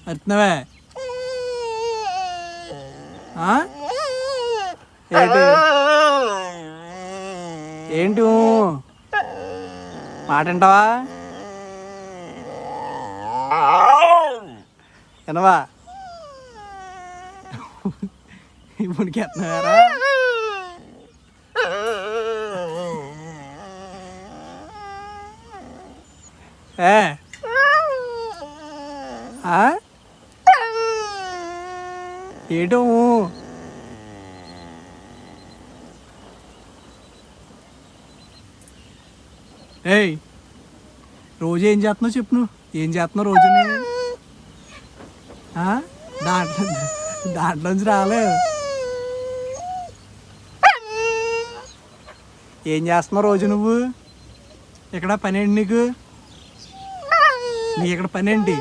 అరుతున్నావే ఏంటి ఏంటి మాట వింటావా వినవా ఇప్పటికి ఎత్తున్నారా ఏటో ఏయ్ రోజు ఏం చేస్తున్నావు చెప్పు నువ్వు ఏం చేస్తున్నావు రోజు దాంట్లోంచి రాలేదు ఏం చేస్తున్నావు రోజు నువ్వు ఇక్కడ పని ఏంటి నీకు ఇక్కడ పని ఏంటి